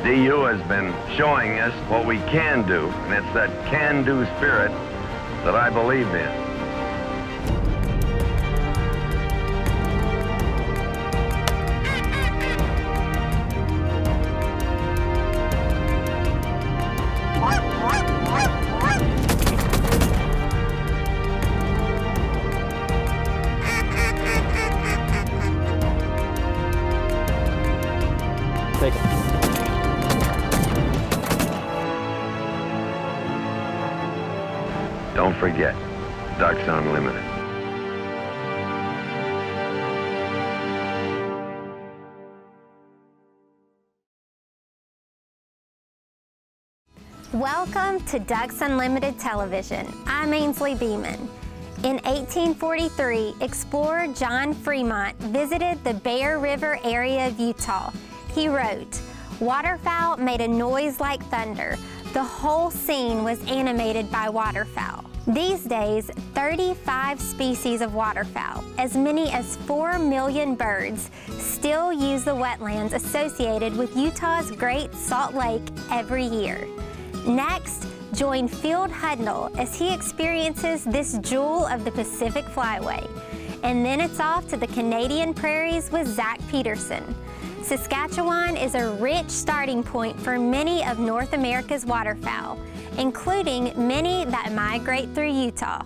DU has been showing us what we can do, and it's that can-do spirit that I believe in. Take it. Don't forget, Ducks Unlimited. Welcome to Ducks Unlimited Television. I'm Ainsley Beeman. In 1843, explorer John Fremont visited the Bear River area of Utah. He wrote, "Waterfowl made a noise like thunder. The whole scene was animated by waterfowl." These days, 35 species of waterfowl, as many as 4 million birds, still use the wetlands associated with Utah's Great Salt Lake every year. Next, join Field Hudnall as he experiences this jewel of the Pacific Flyway. And then it's off to the Canadian prairies with Zach Peterson. Saskatchewan is a rich starting point for many of North America's waterfowl, including many that migrate through Utah.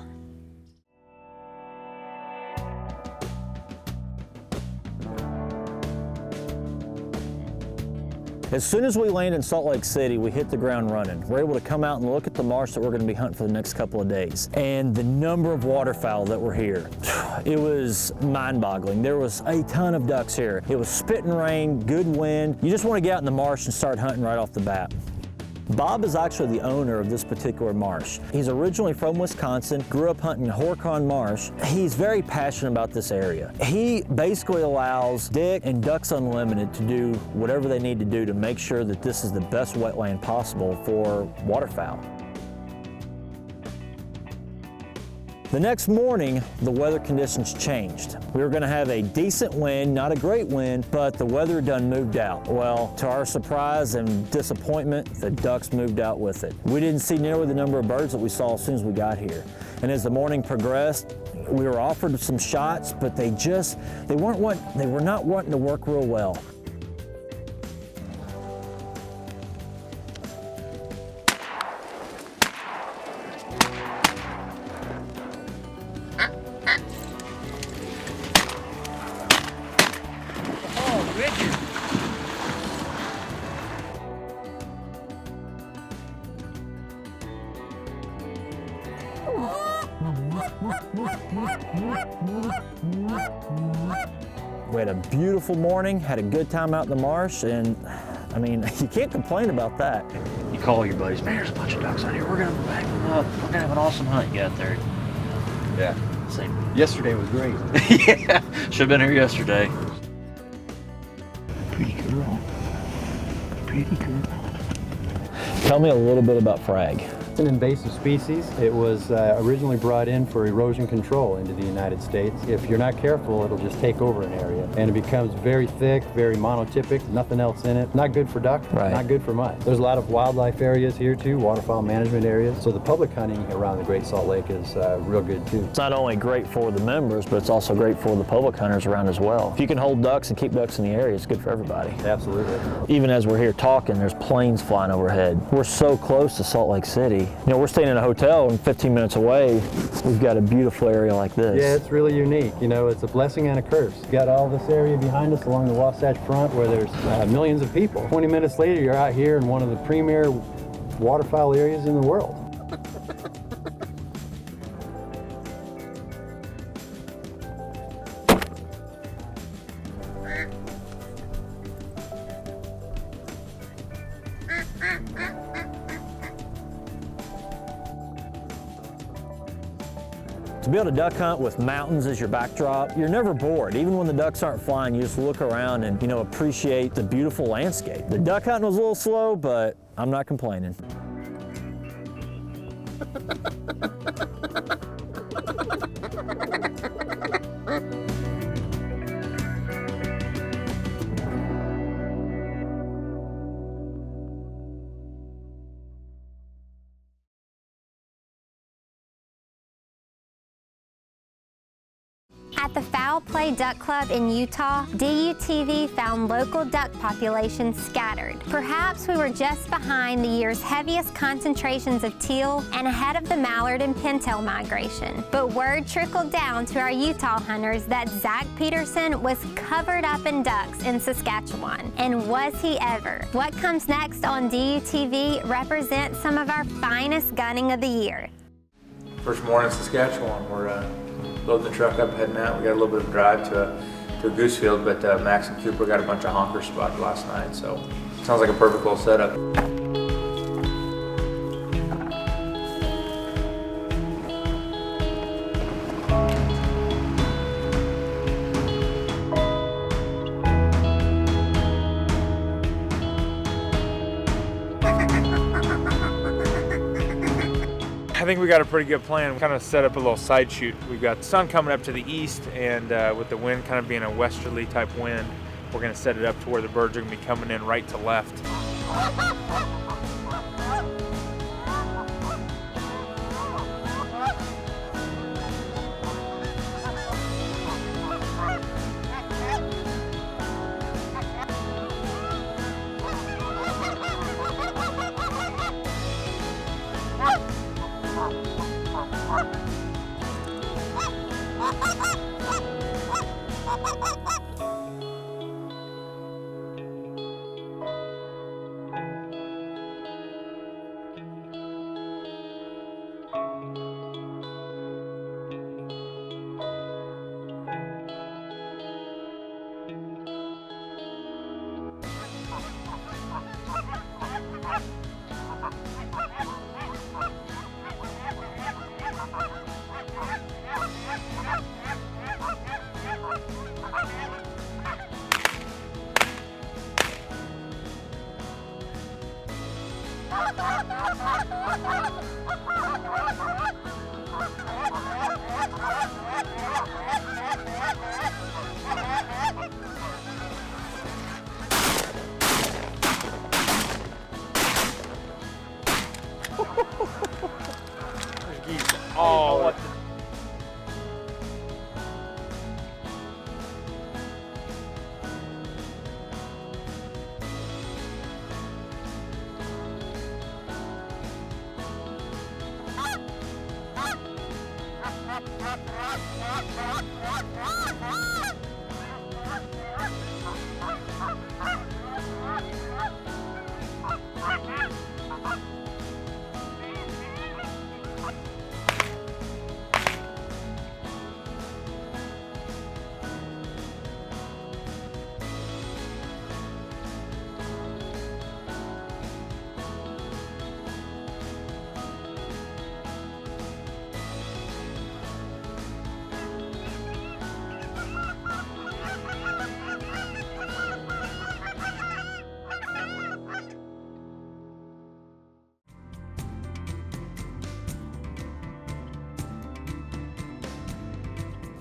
As soon as we land in Salt Lake City, we hit the ground running. We're able to come out and look at the marsh that we're going to be hunting for the next couple of days. And the number of waterfowl that were here, it was mind-boggling. There was a ton of ducks here. It was spitting rain, good wind. You just want to get out in the marsh and start hunting right off the bat. Bob is actually the owner of this particular marsh. He's originally from Wisconsin, grew up hunting Horicon Marsh. He's very passionate about this area. He basically allows Dick and Ducks Unlimited to do whatever they need to do to make sure that this is the best wetland possible for waterfowl. The next morning, the weather conditions changed. We were gonna have a decent wind, not a great wind, but the weather done moved out. Well, to our surprise and disappointment, the ducks moved out with it. We didn't see nearly the number of birds that we saw as soon as we got here. And as the morning progressed, we were offered some shots, but they were not wanting to work real well. We had a beautiful morning, had a good time out in the marsh, and I mean, you can't complain about that. You call your buddies, man, there's a bunch of ducks out here. We're gonna bang them up. We're gonna have an awesome hunt. You get out there. Yeah. Same. Yesterday was great. Yeah. Should have been here yesterday. Pretty girl. Pretty girl. Tell me a little bit about frag. It's an invasive species. It was originally brought in for erosion control into the United States. If you're not careful, it'll just take over an area. And it becomes very thick, very monotypic, nothing else in it. Not good for duck, Right. Not good for mice. There's a lot of wildlife areas here too, waterfowl management areas. So the public hunting around the Great Salt Lake is real good too. It's not only great for the members, but it's also great for the public hunters around as well. If you can hold ducks and keep ducks in the area, it's good for everybody. Absolutely. Even as we're here talking, there's planes flying overhead. We're so close to Salt Lake City. You know, we're staying in a hotel and 15 minutes away, we've got a beautiful area like this. Yeah, it's really unique. You know, it's a blessing and a curse. You got all this area behind us along the Wasatch Front where there's millions of people. 20 minutes later, you're out here in one of the premier waterfowl areas in the world. To be able to duck hunt with mountains as your backdrop, you're never bored. Even when the ducks aren't flying, you just look around and, you know, appreciate the beautiful landscape. The duck hunting was a little slow, but I'm not complaining. At the Foul Play Duck Club in Utah, DUTV found local duck populations scattered. Perhaps we were just behind the year's heaviest concentrations of teal and ahead of the mallard and pintail migration. But word trickled down to our Utah hunters that Zach Peterson was covered up in ducks in Saskatchewan. And was he ever? What comes next on DUTV represents some of our finest gunning of the year. First morning in Saskatchewan, we're loading the truck up, heading out. We got a little bit of a drive to a goose field, but Max and Cooper got a bunch of honkers spotted last night, so sounds like a perfect little setup. I think we got a pretty good plan. We kind of set up a little side shoot. We've got the sun coming up to the east, and with the wind kind of being a westerly type wind, we're going to set it up to where the birds are going to be coming in right to left. Oh, what the...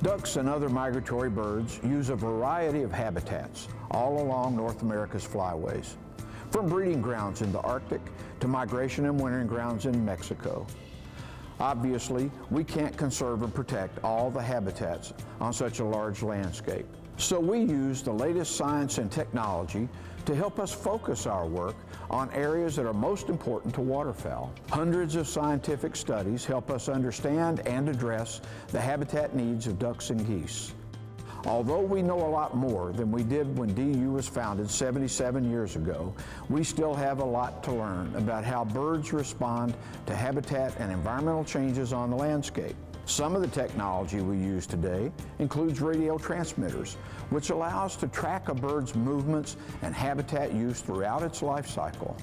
Ducks and other migratory birds use a variety of habitats all along North America's flyways, from breeding grounds in the Arctic to migration and wintering grounds in Mexico. Obviously, we can't conserve and protect all the habitats on such a large landscape. So we use the latest science and technology to help us focus our work on areas that are most important to waterfowl. Hundreds of scientific studies help us understand and address the habitat needs of ducks and geese. Although we know a lot more than we did when DU was founded 77 years ago, we still have a lot to learn about how birds respond to habitat and environmental changes on the landscape. Some of the technology we use today includes radio transmitters, which allow us to track a bird's movements and habitat use throughout its life cycle.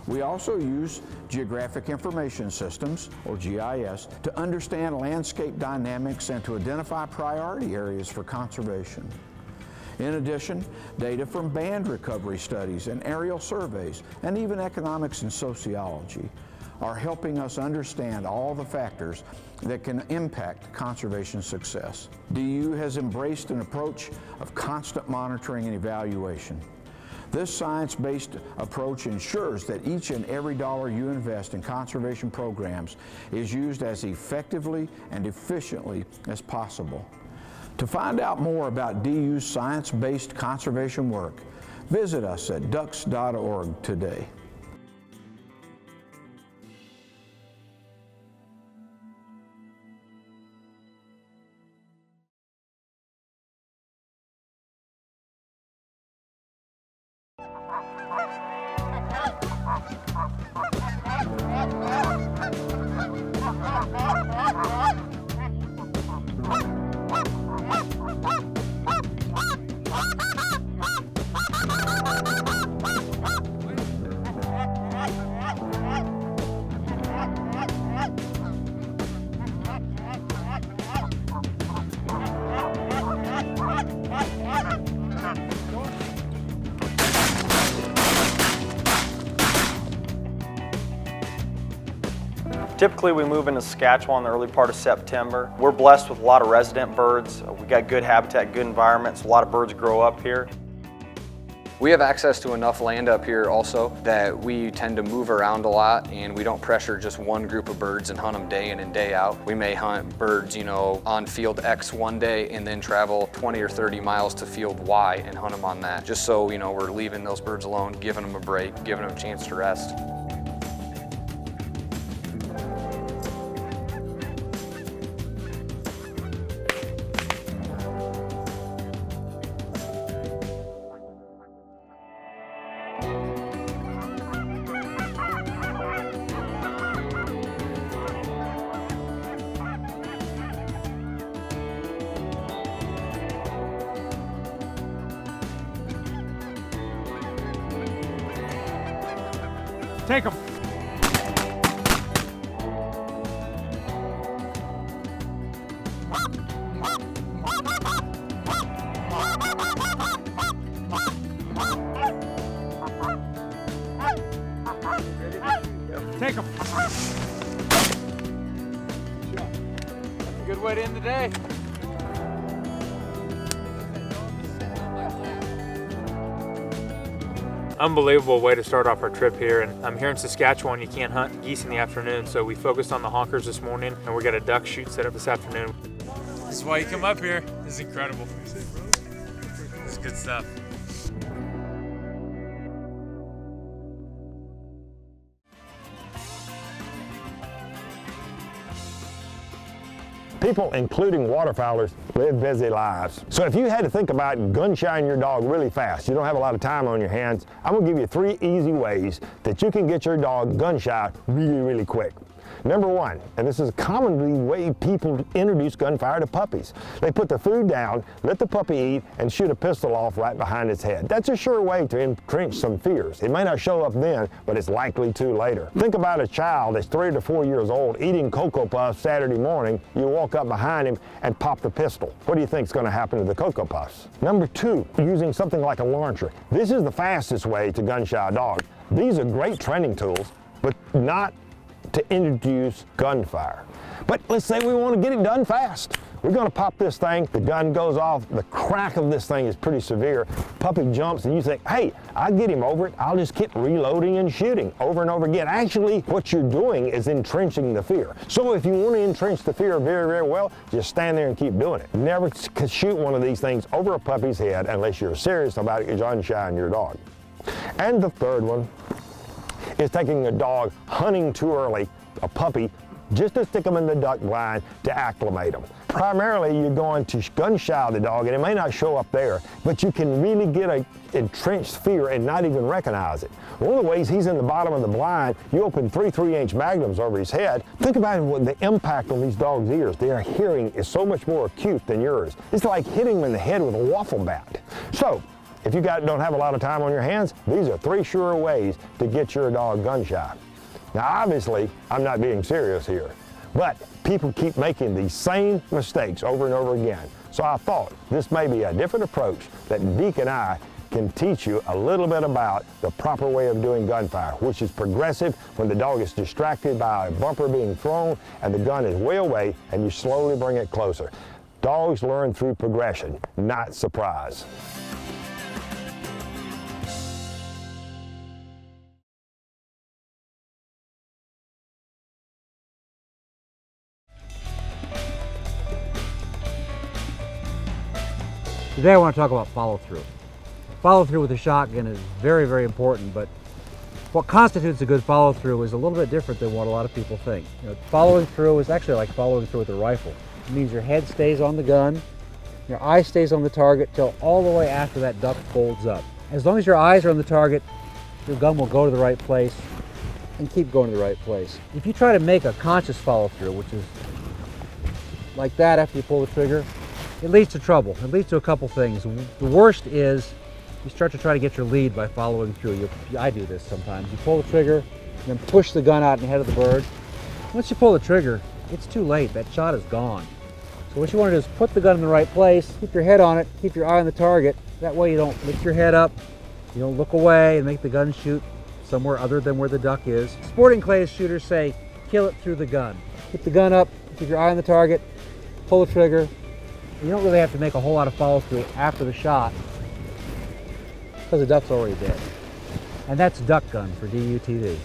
We also use Geographic Information Systems, or GIS, to understand landscape dynamics and to identify priority areas for conservation. In addition, data from band recovery studies and aerial surveys, and even economics and sociology, are helping us understand all the factors that can impact conservation success. DU has embraced an approach of constant monitoring and evaluation. This science-based approach ensures that each and every dollar you invest in conservation programs is used as effectively and efficiently as possible. To find out more about DU's science-based conservation work, visit us at ducks.org today. Typically we move into Saskatchewan in the early part of September. We're blessed with a lot of resident birds. We got good habitat, good environments. A lot of birds grow up here. We have access to enough land up here also that we tend to move around a lot, and we don't pressure just one group of birds and hunt them day in and day out. We may hunt birds, on field X one day and then travel 20 or 30 miles to field Y and hunt them on that. Just so, we're leaving those birds alone, giving them a break, giving them a chance to rest. Take them. Take them. Good way to end the day. Unbelievable way to start off our trip here, and I'm here in Saskatchewan. You can't hunt geese in the afternoon, so we focused on the honkers this morning, and we got a duck shoot set up this afternoon. This is why you come up here. This is incredible. This is good stuff. People, including waterfowlers, live busy lives. So if you had to think about gun shying your dog really fast, you don't have a lot of time on your hands, I'm gonna give you 3 easy ways that you can get your dog gun shy really, really quick. Number 1, and this is commonly the way people introduce gunfire to puppies. They put their food down, let the puppy eat, and shoot a pistol off right behind its head. That's a sure way to entrench some fears. It may not show up then, but it's likely to later. Think about a child that's 3 to 4 years old eating Cocoa Puffs Saturday morning. You walk up behind him and pop the pistol. What do you think is going to happen to the Cocoa Puffs? Number 2, using something like a launcher. This is the fastest way to gun shy a dog. These are great training tools, but not to introduce gunfire. But let's say we want to get it done fast. We're going to pop this thing, the gun goes off, the crack of this thing is pretty severe. Puppy jumps and you think, hey, I'll get him over it. I'll just keep reloading and shooting over and over again. Actually, what you're doing is entrenching the fear. So if you want to entrench the fear very, very well, just stand there and keep doing it. Never shoot one of these things over a puppy's head unless you're serious about gun shying your dog. And the third one is taking a dog hunting too early, a puppy, just to stick them in the duck blind to acclimate them. Primarily, you're going to gun shy the dog, and it may not show up there, but you can really get a entrenched fear and not even recognize it. One of the ways he's in the bottom of the blind, you open 3 3-inch magnums over his head. Think about what the impact on these dogs' ears. Their hearing is so much more acute than yours. It's like hitting them in the head with a waffle bat. So, if you don't have a lot of time on your hands, these are 3 sure ways to get your dog gun shy. Now obviously, I'm not being serious here, but people keep making these same mistakes over and over again. So I thought this may be a different approach that Deke and I can teach you a little bit about the proper way of doing gunfire, which is progressive when the dog is distracted by a bumper being thrown and the gun is way away and you slowly bring it closer. Dogs learn through progression, not surprise. Today I want to talk about follow-through. Follow-through with a shotgun is very, very important, but what constitutes a good follow-through is a little bit different than what a lot of people think. Following through is actually like following through with a rifle. It means your head stays on the gun, your eye stays on the target till all the way after that duck folds up. As long as your eyes are on the target, your gun will go to the right place and keep going to the right place. If you try to make a conscious follow-through, which is like that after you pull the trigger, it leads to trouble. It leads to a couple things. The worst is you start to try to get your lead by following through. I do this sometimes. You pull the trigger, and then push the gun out in the head of the bird. Once you pull the trigger, it's too late. That shot is gone. So what you want to do is put the gun in the right place, keep your head on it, keep your eye on the target. That way you don't lift your head up, you don't look away and make the gun shoot somewhere other than where the duck is. Sporting clays shooters say, kill it through the gun. Keep the gun up, keep your eye on the target, pull the trigger. You don't really have to make a whole lot of follow through after the shot because the duck's already dead. And that's duck gun for DUTV.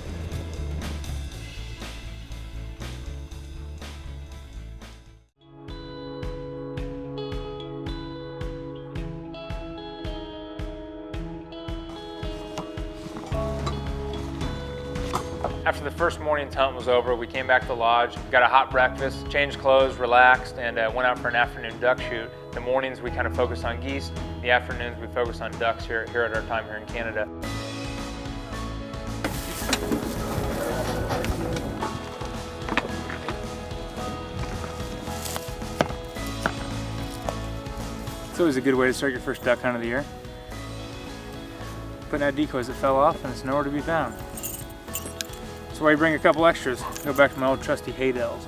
After the first morning's hunt was over, we came back to the lodge, got a hot breakfast, changed clothes, relaxed, and went out for an afternoon duck shoot. The mornings we kind of focused on geese, the afternoons we focused on ducks here at our time here in Canada. It's always a good way to start your first duck hunt of the year. Putting out decoys that fell off and it's nowhere to be found. That's why I bring a couple extras. Go back to my old trusty Haydells.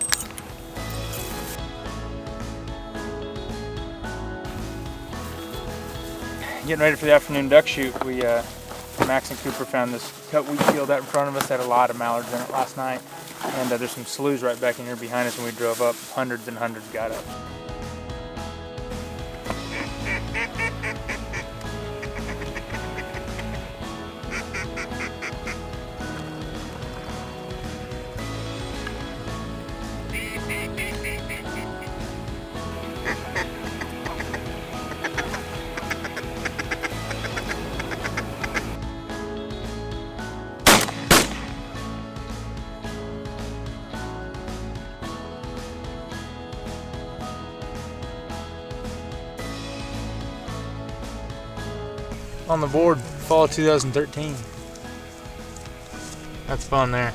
Getting ready for the afternoon duck shoot, Max and Cooper found this cut wheat field out in front of us that had a lot of mallards in it last night. And there's some sloughs right back in here behind us, and we drove up. Hundreds and hundreds got up. On the board, fall of 2013. That's fun there.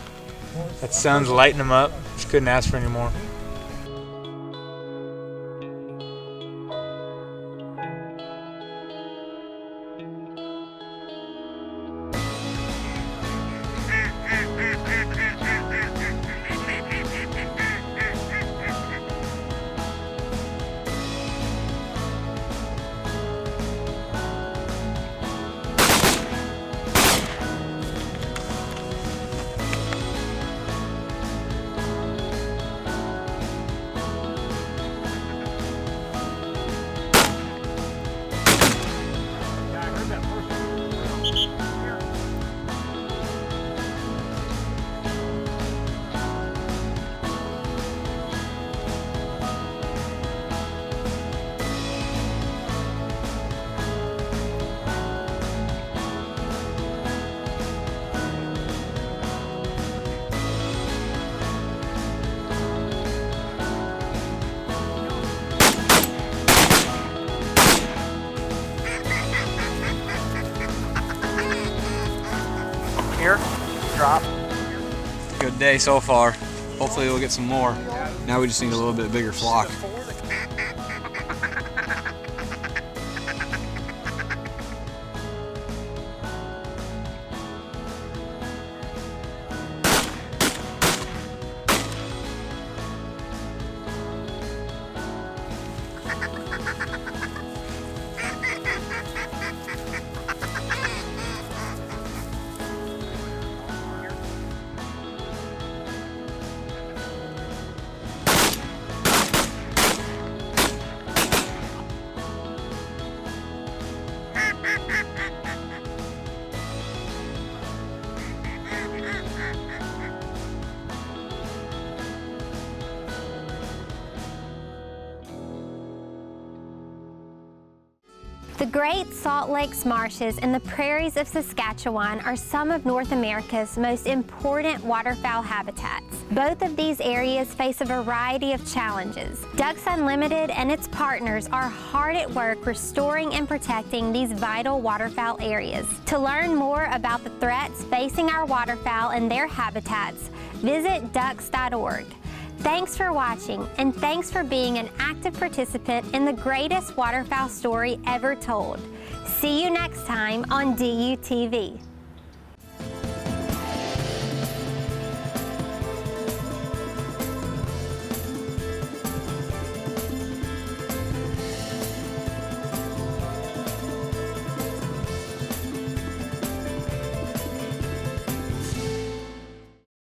That sun's lighting them up. Just couldn't ask for any more. Here, drop. Good day so far. Hopefully we'll get some more. Now we just need a little bit bigger flock. The Great Salt Lakes marshes and the prairies of Saskatchewan are some of North America's most important waterfowl habitats. Both of these areas face a variety of challenges. Ducks Unlimited and its partners are hard at work restoring and protecting these vital waterfowl areas. To learn more about the threats facing our waterfowl and their habitats, visit ducks.org. Thanks for watching, and thanks for being an active participant in the greatest waterfowl story ever told. See you next time on DUTV.